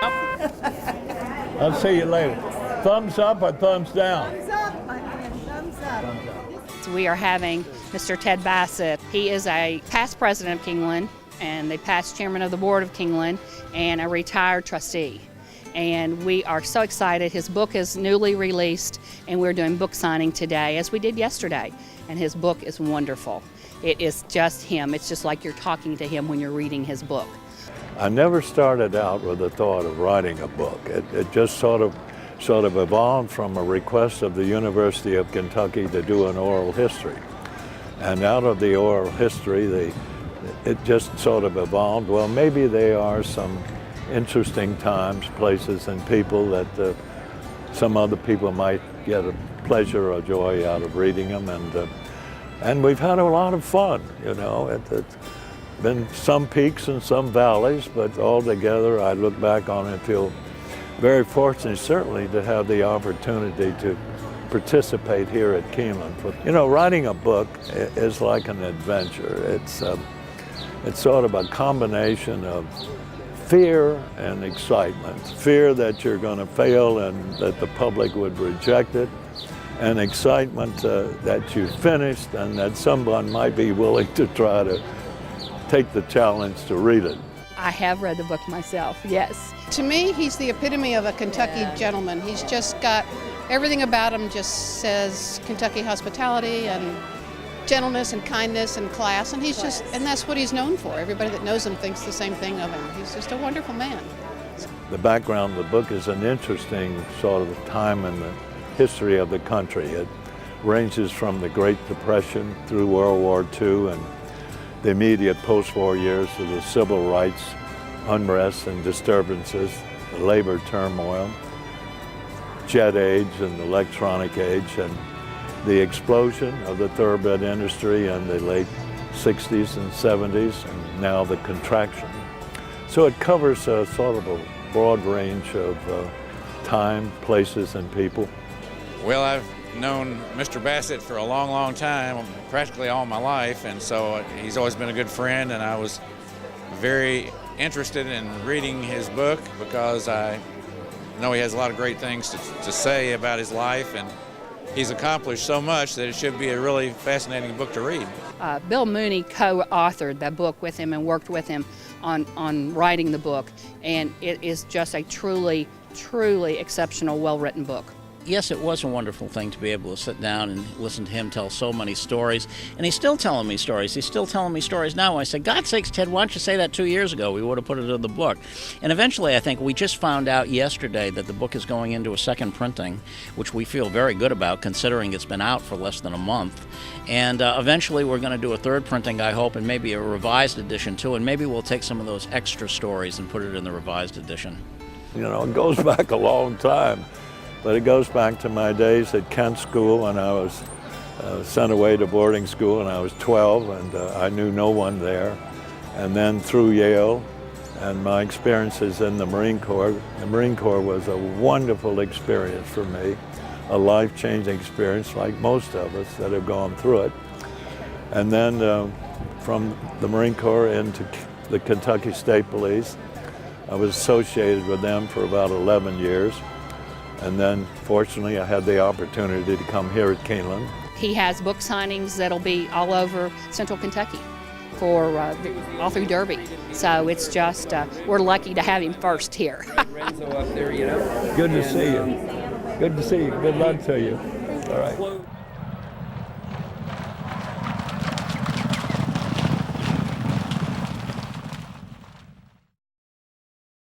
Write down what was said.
I'll see you later. Thumbs up or thumbs down? Thumbs up, my man, thumbs up. Thumbs up. So we are having Mr. Ted Bassett. He is a past president of Keeneland and the past chairman of the board of Keeneland and a retired trustee. And we are so excited. His book is newly released and we're doing book signing today as we did yesterday. And his book is wonderful. It is just him. It's just like you're talking to him when you're reading his book. I never started out with the thought of writing a book. It just sort of evolved from a request of the University of Kentucky to do an oral history. And out of the oral history, it just sort of evolved. Well, maybe there are some interesting times, places, and people that some other people might get a pleasure or joy out of reading them. And we've had a lot of fun, you know. It's been some peaks and some valleys, but altogether I look back on it and feel very fortunate, certainly, to have the opportunity to participate here at Keeneland. You know, writing a book is like an adventure. It's sort of a combination of fear and excitement. Fear that you're going to fail and that the public would reject it, and excitement that you finished and that someone might be willing to try to take the challenge to read it. I have read the book myself, yes. To me, he's the epitome of a Kentucky gentleman. He's just got everything about him just says Kentucky hospitality and gentleness and kindness and class, and and that's what he's known for. Everybody that knows him thinks the same thing of him. He's just a wonderful man. The background of the book is an interesting sort of time in the history of the country. It ranges from the Great Depression through World War II and the immediate post-war years to the civil rights unrest and disturbances, the labor turmoil, jet age and electronic age, and the explosion of the thoroughbred industry in the late 60s and 70s, and now the contraction. So it covers a sort of a broad range of time, places, and people. Well, I've known Mr. Bassett for a long, long time, practically all my life, and so he's always been a good friend, and I was very interested in reading his book because I know he has a lot of great things to say about his life, and he's accomplished so much that it should be a really fascinating book to read. Bill Mooney co-authored the book with him and worked with him on writing the book, and it is just a truly, truly exceptional, well-written book. Yes, it was a wonderful thing to be able to sit down and listen to him tell so many stories. And he's still telling me stories. He's still telling me stories now. I said, God's sakes, Ted, why don't you say that 2 years ago? We would have put it in the book. And eventually, I think we just found out yesterday that the book is going into a second printing, which we feel very good about considering it's been out for less than a month. And eventually, we're going to do a third printing, I hope, and maybe a revised edition too. And maybe we'll take some of those extra stories and put it in the revised edition. You know, it goes back a long time. But it goes back to my days at Kent School when I was sent away to boarding school when I was 12, and I knew no one there. And then through Yale and my experiences in the Marine Corps. The Marine Corps was a wonderful experience for me, a life-changing experience like most of us that have gone through it. And then from the Marine Corps into the Kentucky State Police. I was associated with them for about 11 years. And then, fortunately, I had the opportunity to come here at Keeneland. He has book signings that'll be all over Central Kentucky for all through Derby. So it's just, we're lucky to have him first here. Good to see you. Good to see you. Good luck to you. All right.